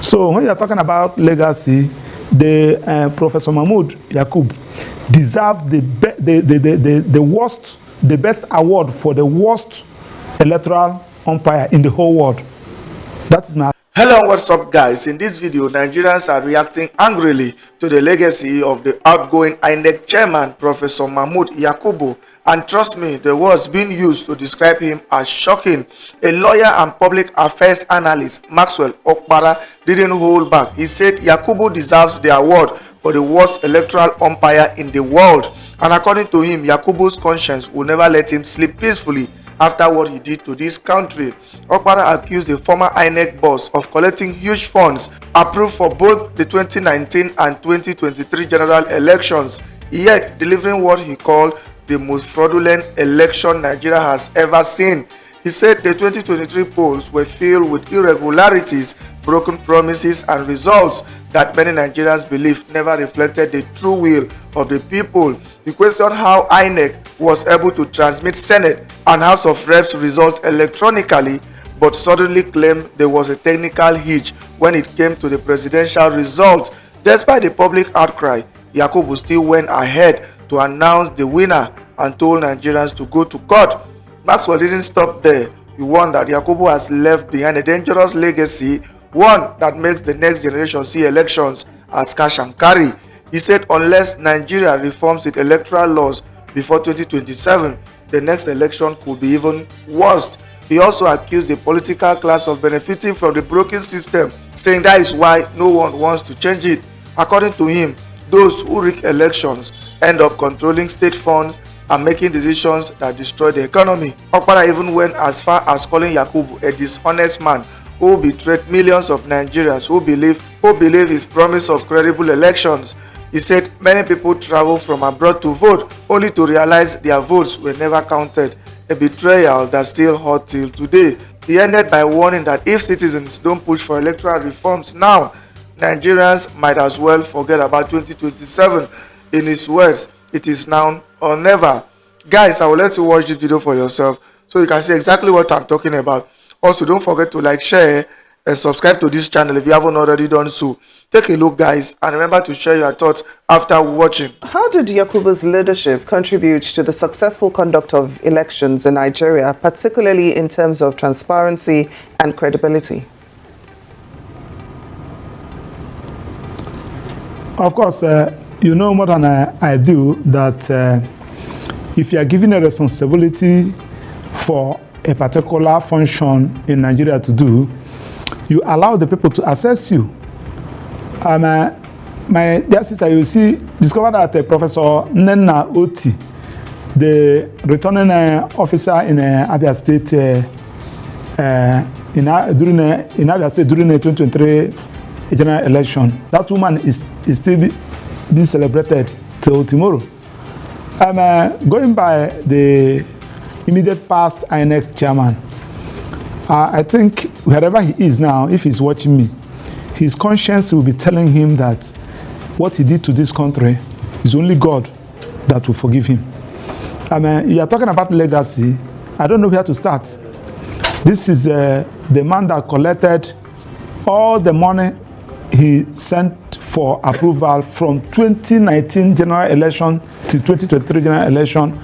So when you're talking about legacy, the Professor Mahmood Yakubu deserved the worst, the best award for the worst electoral umpire in the whole world. That is my. Hello, what's up guys? In this video, Nigerians are reacting angrily to the legacy of the outgoing INEC Chairman, Professor Mahmood Yakubu. And trust me, the words being used to describe him as shocking. A lawyer and public affairs analyst, Maxwell Opara, didn't hold back. He said Yakubu deserves the award for the worst electoral umpire in the world. And according to him, Yakubu's conscience will never let him sleep peacefully after what he did to this country. Opara accused the former INEC boss of collecting huge funds approved for both the 2019 and 2023 general elections, yet delivering what he called the most fraudulent election Nigeria has ever seen. He said the 2023 polls were filled with irregularities, broken promises, and results that many Nigerians believe never reflected the true will of the people. He questioned how INEC was able to transmit Senate and House of Reps result electronically, but suddenly claimed there was a technical hitch when it came to the presidential results. Despite the public outcry, Yakubu still went ahead to announce the winner and told Nigerians to go to court. Maxwell didn't stop there. He warned that Yakubu has left behind a dangerous legacy, one that makes the next generation see elections as cash and carry. He said unless Nigeria reforms its electoral laws before 2027, the next election could be even worse. He also accused the political class of benefiting from the broken system, saying that is why no one wants to change it. According to him, those who rig elections end up controlling state funds and making decisions that destroy the economy. Opara even went as far as calling Yakubu a dishonest man who betrayed millions of Nigerians who believe his promise of credible elections. He said many people travel from abroad to vote only to realize their votes were never counted, a betrayal that still hurts till today. He ended by warning that if citizens don't push for electoral reforms now, Nigerians might as well forget about 2027. In his words, it is now or never. Guys, I will let you watch this video for yourself so you can see exactly what I'm talking about. Also, don't forget to like, share, and subscribe to this channel if you haven't already done so. Take a look, guys, and remember to share your thoughts after watching. How did Yakubu's leadership contribute to the successful conduct of elections in Nigeria, particularly in terms of transparency and credibility? Of course, you know more than I do that if you are given a responsibility for a particular function in Nigeria to do, you allow the people to assess you. My dear sister, you see, discovered that Professor Nena Oti, the returning officer in Abia State, in Abia State during the 2023 general election, that woman is still being celebrated till tomorrow. Going by the immediate past INEC Chairman, I think wherever he is now, if he's watching me, his conscience will be telling him that what he did to this country is only God that will forgive him. You are talking about legacy. I don't know where to start. This is the man that collected all the money he sent for approval from 2019 general election to 2023 general election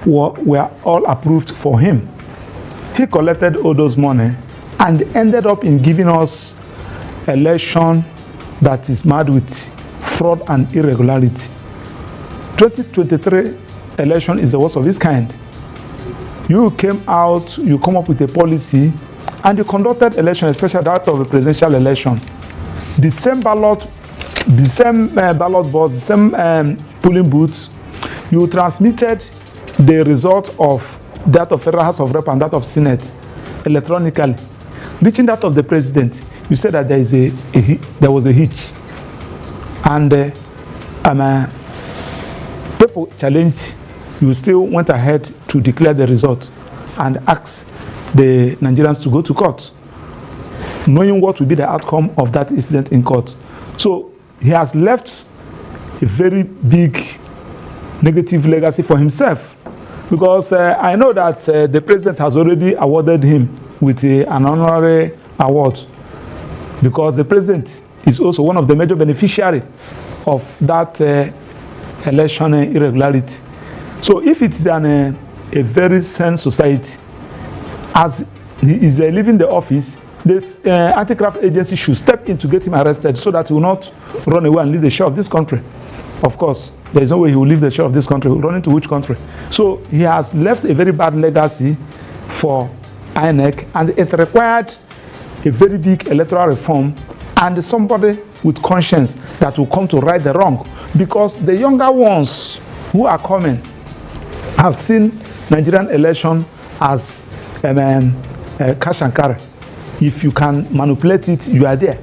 were all approved for him. He collected all those money and ended up in giving us election that is mad with fraud and irregularity. 2023 election is the worst of its kind. You came out, you come up with a policy, and you conducted election, especially that of a presidential election. The same ballot box, the same polling booths, you transmitted the result of that of Federal House of Rep and that of Senate electronically. Reaching that of the president, you said that there was a hitch. And people challenged, you still went ahead to declare the result and ask the Nigerians to go to court, knowing what will be the outcome of that incident in court. So he has left a very big negative legacy for himself, because I know that the president has already awarded him with an honorary award. because the president is also one of the major beneficiaries of that election irregularity. So if it's a very sane society, as he is leaving the office, this anti-graft agency should step in to get him arrested so that he will not run away and leave the share of this country. Of course, there is no way he will leave the share of this country. He will run into which country? So he has left a very bad legacy for INEC, and it required a very big electoral reform and somebody with conscience that will come to right the wrong, because the younger ones who are coming have seen Nigerian election as cash and carry. If you can manipulate it, you are there.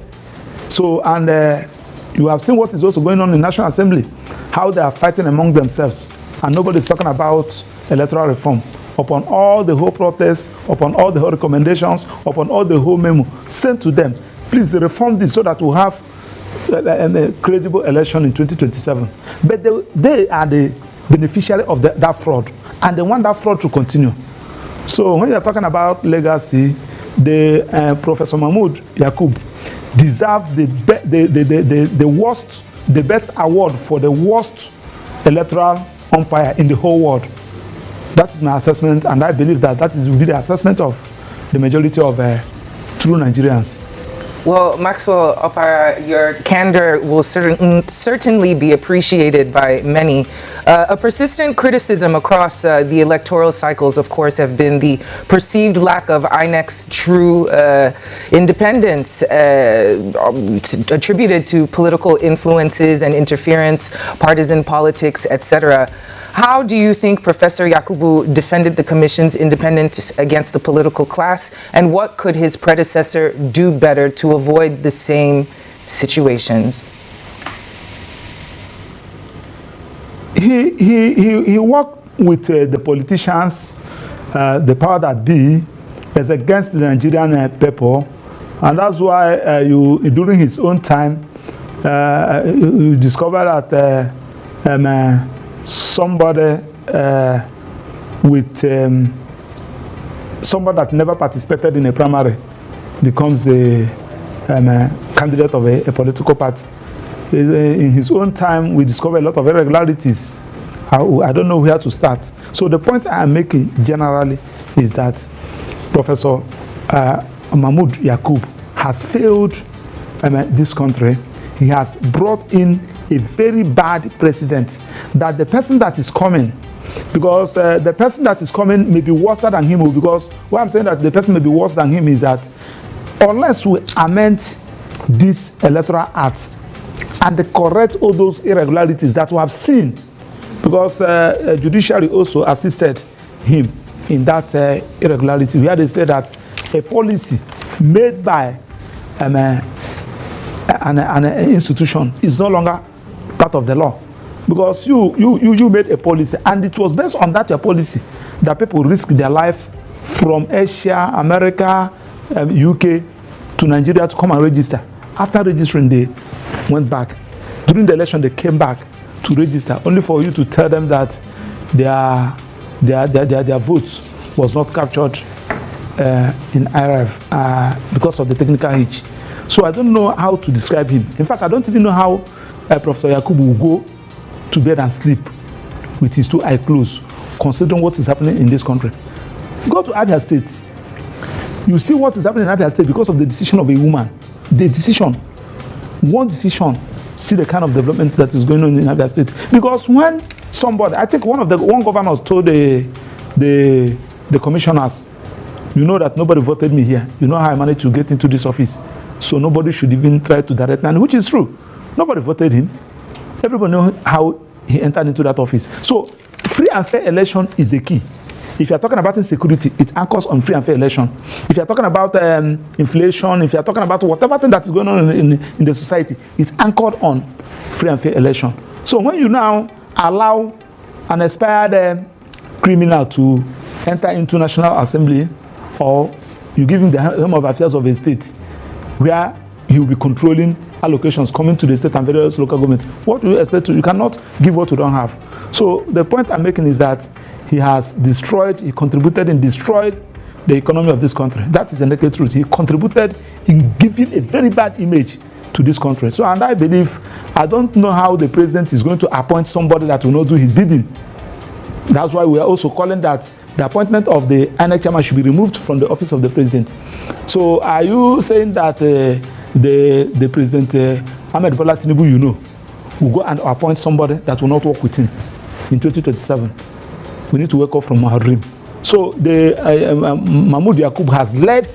So, and you have seen what is also going on in National Assembly, how they are fighting among themselves, and nobody is talking about electoral reform. Upon all the whole protests, upon all the whole recommendations, upon all the whole memo sent to them, please reform this so that we'll have a credible election in 2027. But they are the beneficiary of that fraud, and they want that fraud to continue. So when you're talking about legacy, the Professor Mahmood Yakubu deserved the best award for the worst electoral umpire in the whole world. That is my assessment, and I believe that will be the assessment of the majority of true Nigerians. Well, Maxwell Opara, your candor will certainly be appreciated by many. A persistent criticism across the electoral cycles, of course, have been the perceived lack of INEC's true independence, attributed to political influences and interference, partisan politics, etc. How do you think Professor Yakubu defended the Commission's independence against the political class, and what could his predecessor do better to avoid the same situations? He worked with the politicians, the power that be, as against the Nigerian people, and that's why during his own time, you discover that somebody with somebody that never participated in a primary becomes the candidate of a political party. In his own time, we discovered a lot of irregularities. I don't know where to start. So the point I am making generally is that Professor Mahmood Yakubu has failed this country. He has brought in a very bad precedent that the person that is coming, because the person that is coming may be worse than him, because why I'm saying that the person may be worse than him is that unless we amend this electoral act and correct all those irregularities that we have seen, because judiciary also assisted him in that irregularity, where they say that a policy made by an institution is no longer part of the law, because you made a policy and it was based on that your policy that people risk their life from Asia, America, UK to Nigeria to come and register. After registering, they went back. During the election, they came back to register, only for you to tell them that their votes was not captured in IRF because of the technical hitch. So I don't know how to describe him. In fact, I don't even know how Professor Yakubu will go to bed and sleep with his two eyes closed, considering what is happening in this country. Go to Abia State. You see what is happening in Abia State because of the decision of a woman. The decision, one decision, see the kind of development that is going on in Abia State. Because when somebody, I think one governor told the commissioners, you know that nobody voted me here. You know how I managed to get into this office. So nobody should even try to direct me, which is true. Nobody voted him. Everybody knows how he entered into that office. So free and fair election is the key. If you're talking about insecurity, it anchors on free and fair election. If you're talking about inflation, if you're talking about whatever thing that is going on in the society, it's anchored on free and fair election. So when you now allow an expired criminal to enter into National Assembly, or you give him the helm of affairs of a state, where he will be controlling allocations coming to the state and various local governments, what do you expect to? You cannot give what you don't have. So the point I'm making is that he has destroyed, he contributed and destroyed the economy of this country. That is the naked truth. He contributed in giving a very bad image to this country. So, and I believe, I don't know how the president is going to appoint somebody that will not do his bidding. That's why we are also calling that the appointment of the INEC Chairman should be removed from the office of the president. So, are you saying that the president, Ahmed Bola Tinubu, you know, will go and appoint somebody that will not work with him in 2027? We need to wake up from our dream. So, Mahmood Yakubu has led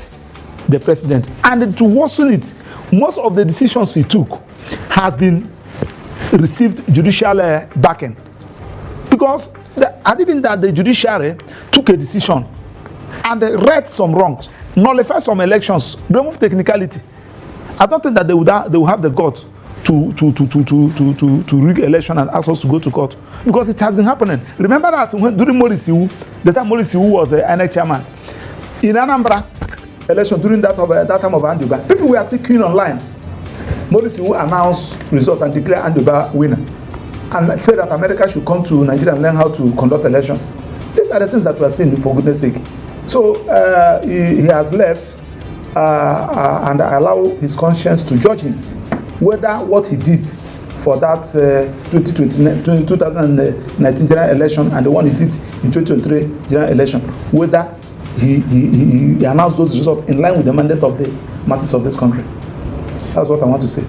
the president, and to worsen it, most of the decisions he took has been received judicial backing, because even that the judiciary took a decision and they right some wrongs, nullify some elections, remove technicality. I don't think that they will have the guts to rig election and ask us to go to court, because it has been happening. Remember that during Morisiu, the time Morisiu was the INEC chairman in Anambra election, during that time of Anduba, people were still queuing online. Morisiu announced result and declare Anduba winner, and said that America should come to Nigeria and learn how to conduct election. These are the things that we are seeing, for goodness sake. So he has left, and I allow his conscience to judge him whether what he did for that 2019 general election and the one he did in 2023 general election, whether he announced those results in line with the mandate of the masses of this country. That's what I want to say.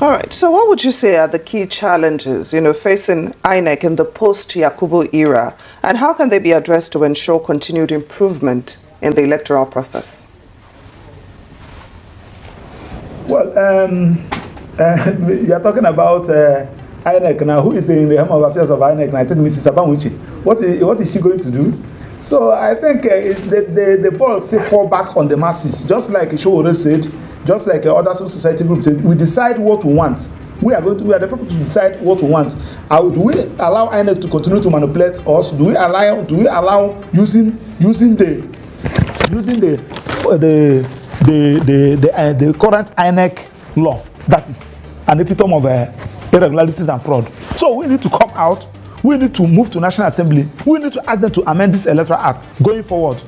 All right. So what would you say are the key challenges, facing INEC in the post-Yakubu era, and how can they be addressed to ensure continued improvement in the electoral process? Well, you are talking about INEC now. Who is in the helm of affairs of INEC? I think Mrs. Abamuchi. What is she going to do? So I think the ball still fall back on the masses, just like Ishowore said, just like other civil society groups. We decide what we want. We are the people to decide what we want. Do we allow INEC to continue to manipulate us? Do we allow using the current INEC law, that is an epitome of irregularities and fraud? So we need to come out. We need to move to National Assembly. We need to ask them to amend this Electoral Act going forward.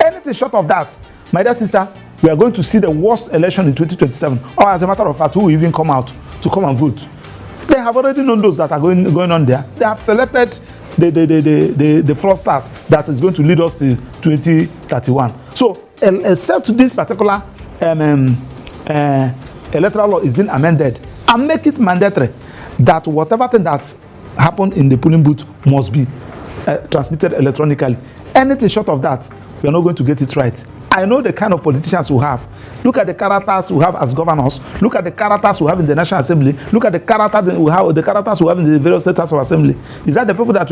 Anything short of that, my dear sister, we are going to see the worst election in 2027. Or as a matter of fact, who will even come out to come and vote? They have already known those that are going on there. They have selected the fraudsters that is going to lead us to 2031. So, except this particular electoral law is being amended and make it mandatory that whatever thing that happened in the polling booth must be transmitted electronically. Anything short of that, we are not going to get it right. I know the kind of politicians we have. Look at the characters we have as governors. Look at the characters we have in the National Assembly. Look at the characters we have in the various states of assembly. Is that the people that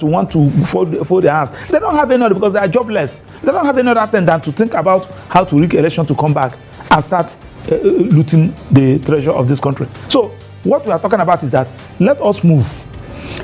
we want to fold their hands? They don't have any other, because they are jobless. They don't have any other thing than to think about how to rig election to come back and start looting the treasure of this country. So what we are talking about is that let us move.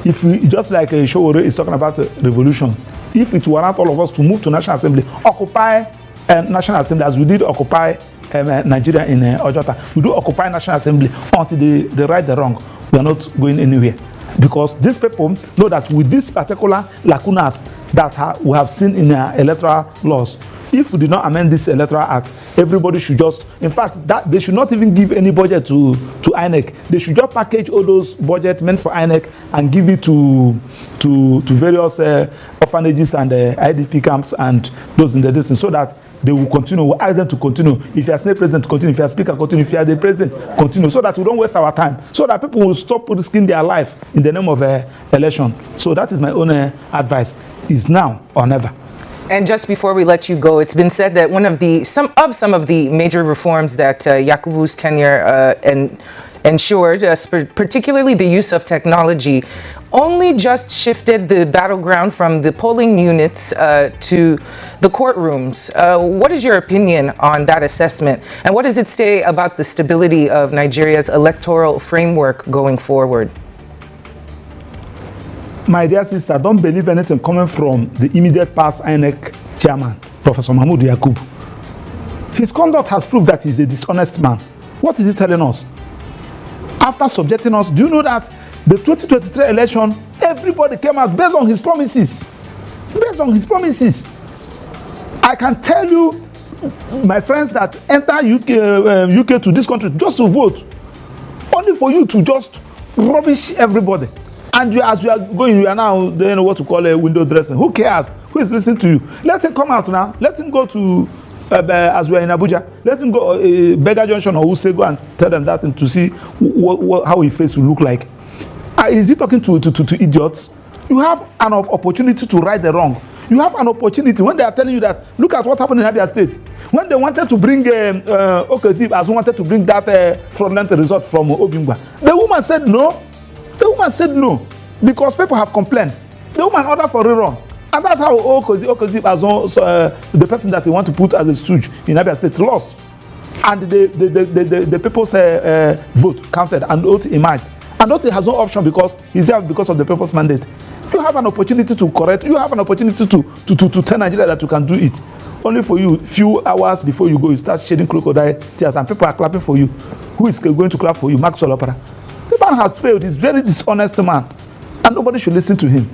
If we, just like Showore is talking about revolution, if it warrant all of us to move to National Assembly, occupy National Assembly as we did occupy Nigeria in Ojota, we do occupy National Assembly until they right the wrong. We are not going anywhere, because these people know that with these particular lacunas that we have seen in electoral laws, if we did not amend this Electoral Act, everybody should just, in fact, that they should not even give any budget to INEC. They should just package all those budgets meant for INEC and give it to various orphanages and IDP camps and those in the distance, so that they will continue. We ask them to continue. If you are Senate President, continue. If you are Speaker, continue. If you are the President, continue. So that we don't waste our time. So that people will stop risking their life in the name of election. So that is my own advice. Is now or never. And just before we let you go, it's been said that some of the major reforms that Yakubu's tenure ensured, particularly the use of technology, only just shifted the battleground from the polling units to the courtrooms. What is your opinion on that assessment? And what does it say about the stability of Nigeria's electoral framework going forward? My dear sister, don't believe anything coming from the immediate past INEC chairman, Professor Mahmood Yakubu. His conduct has proved that he's a dishonest man. What is he telling us? After subjecting us, do you know that the 2023 election, everybody came out based on his promises? Based on his promises. I can tell you, my friends that enter UK to this country just to vote, only for you to just rubbish everybody. And you, as you are going, you are now doing what to call a window dressing. Who cares? Who is listening to you? Let him come out now. Let him go to, as we are in Abuja, let him go Beggar Junction or Usego and tell them that and to see how his face will look like. Is he talking to idiots? You have an opportunity to right the wrong. You have an opportunity when they are telling you that, look at what happened in Abia State. When they wanted to bring Okezib, as wanted to bring that fraudulent result from Obingwa, the woman said no. The woman said no because people have complained. The woman ordered for rerun. And that's how Okezib, as the person that they want to put as a stooge in Abia State, lost. And the people's vote counted and vote emerged. And Ote has no option because he's here because of the people's mandate. You have an opportunity to correct. You have an opportunity to tell Nigeria that you can do it. Only for you, few hours before you go, you start shedding crocodile tears and people are clapping for you. Who is going to clap for you? Maxwell Opara. The man has failed. He's a very dishonest man. And nobody should listen to him.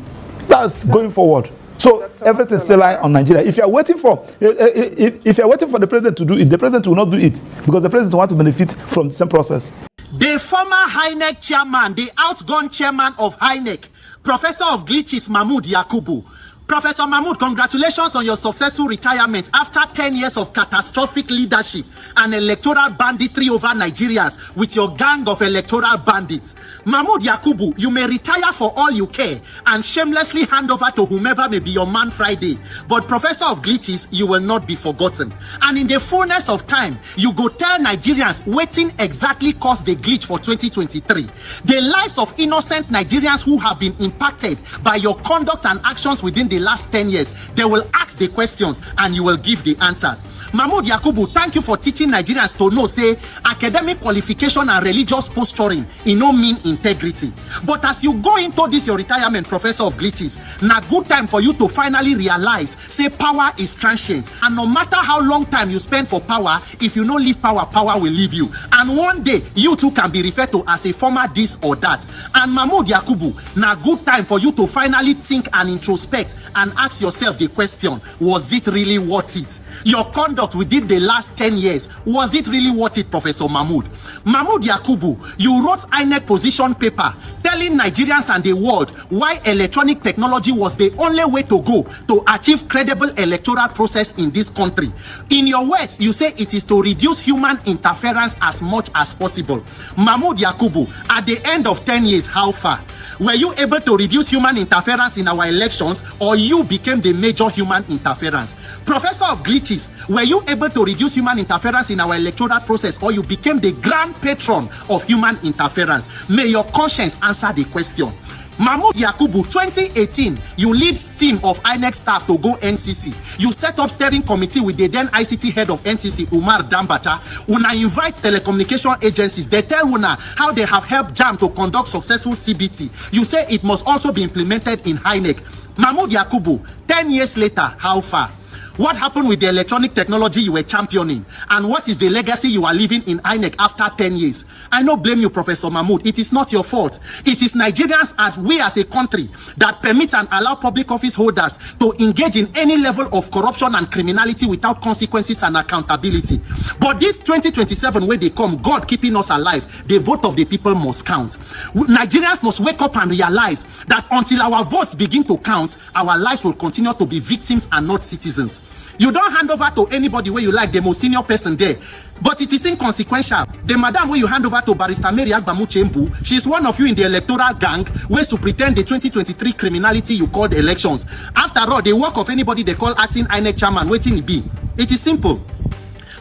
That's going forward. So everything still lies on Nigeria. If you are waiting for if you are waiting for the president to do it, the president will not do it because the president wants to benefit from the same process. The former INEC chairman, the outgoing chairman of INEC, Professor of Glitches Mahmood Yakubu. Professor Mahmood, congratulations on your successful retirement after 10 years of catastrophic leadership and electoral banditry over Nigerians with your gang of electoral bandits. Mahmood Yakubu, you may retire for all you care and shamelessly hand over to whomever may be your man Friday. But Professor of Glitches, you will not be forgotten. And in the fullness of time, you go tell Nigerians waiting exactly caused the glitch for 2023. The lives of innocent Nigerians who have been impacted by your conduct and actions within the last 10 years, they will ask the questions and you will give the answers. Mahmood Yakubu, thank you for teaching Nigerians to know, say, academic qualification and religious posturing in no mean integrity. But as you go into this your retirement, Professor of Glitches, na good time for you to finally realize, say, power is transient. And no matter how long time you spend for power, if you don't leave power, power will leave you. And one day, you too can be referred to as a former this or that. And Mahmood Yakubu, na good time for you to finally think and introspect and ask yourself the question, was it really worth it? Your conduct within the last 10 years, was it really worth it, Professor Mahmood? Mahmood Yakubu, you wrote INEC position paper telling Nigerians and the world why electronic technology was the only way to go to achieve credible electoral process in this country. In your words, you say it is to reduce human interference as much as possible. Mahmood Yakubu, at the end of 10 years, how far? Were you able to reduce human interference in our elections, or you became the major human interference? Professor of Glitches, were you able to reduce human interference in our electoral process, or you became the grand patron of human interference? May your conscience answer the question. Mahmood Yakubu, 2018, you lead team of INEC staff to go NCC. You set up steering committee with the then ICT head of NCC, Umar Dambata. Una invite telecommunication agencies. They tell Una how they have helped JAM to conduct successful CBT. You say it must also be implemented in INEC. Mahmood Yakubu, 10 years later, how far? What happened with the electronic technology you were championing? And what is the legacy you are leaving in INEC after 10 years? I don't blame you, Professor Mahmood. It is not your fault. It is Nigerians as we as a country that permits and allow public office holders to engage in any level of corruption and criminality without consequences and accountability. But this 2027, when they come, God keeping us alive, the vote of the people must count. Nigerians must wake up and realize that until our votes begin to count, our lives will continue to be victims and not citizens. You don't hand over to anybody where you like, the most senior person there, but it is inconsequential. The madam where you hand over to Barrister Mary Agbamu Chembu, she is one of you in the electoral gang where to pretend the 2023 criminality you called elections. After all, the work of anybody they call acting INEC chairman, waiting it be. It is simple.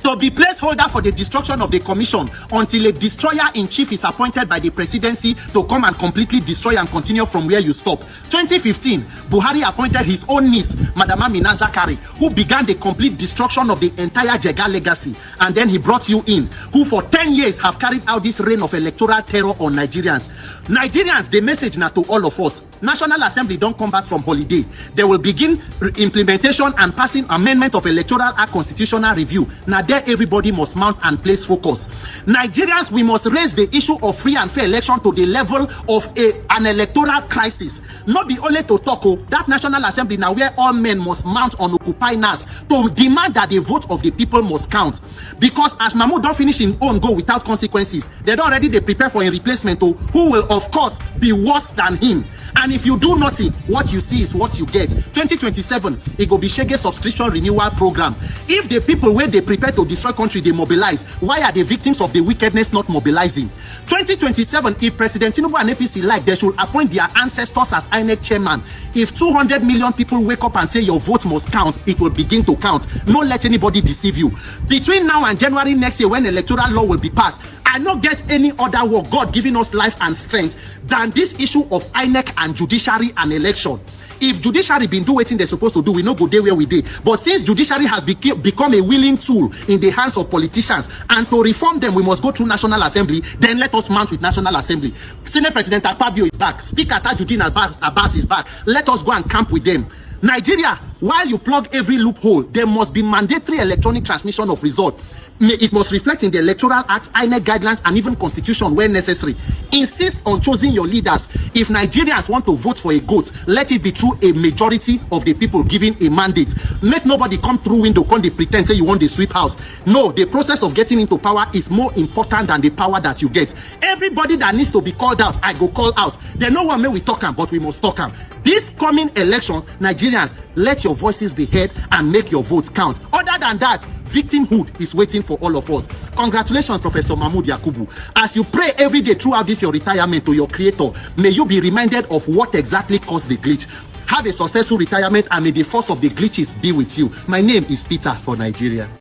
To be placeholder for the destruction of the commission until a destroyer-in-chief is appointed by the presidency to come and completely destroy and continue from where you stop. 2015, Buhari appointed his own niece, Madam Amina Zakari, who began the complete destruction of the entire Jega legacy. And then he brought you in, who for 10 years have carried out this reign of electoral terror on Nigerians. Nigerians, the message now to all of us, National Assembly don't come back from holiday. They will begin implementation and passing amendment of Electoral Act constitutional review. Now where everybody must mount and place focus. Nigerians, we must raise the issue of free and fair election to the level of an electoral crisis. Not be only to talk, that National Assembly now where all men must mount on Occupy NAS to demand that the vote of the people must count. Because as Mahmood don't finish in own go without consequences, they don't already they prepare for a replacement who will of course be worse than him. And if you do nothing, what you see is what you get. 2027, it go be Shege subscription renewal program. If the people where they prepare to destroy country, they mobilize, why are the victims of the wickedness not mobilizing? 2027, if President Tinubu and APC like, they should appoint their ancestors as INEC Chairman. If 200 million people wake up and say your vote must count, it will begin to count. Don't let anybody deceive you. Between now and January next year, when electoral law will be passed, I not get any other work God giving us life and strength than this issue of INEC and judiciary and election. If judiciary been doing what they're supposed to do, we no go there where we did. But since judiciary has become a willing tool in the hands of politicians, and to reform them, we must go through National Assembly, then let us mount with National Assembly. Senate President Akpabio is back. Speaker Tajuddin Abbas is back. Let us go and camp with them. Nigeria, while you plug every loophole, there must be mandatory electronic transmission of result. It must reflect in the Electoral Act, INEC guidelines, and even Constitution where necessary. Insist on choosing your leaders. If Nigerians want to vote for a goat, let it be through a majority of the people giving a mandate. Make nobody come through window, come they pretend say you want the sweep house. No, the process of getting into power is more important than the power that you get. Everybody that needs to be called out, I go call out. There no one may we talk but we must talk. These coming elections, Nigerians, let your voices be heard and make your votes count. Other than that, victimhood is waiting for all of us. Congratulations, Professor Mahmood Yakubu. As you pray every day throughout this your retirement to your creator, may you be reminded of what exactly caused the glitch. Have a successful retirement and may the force of the glitches be with you. My name is Peter for Nigeria.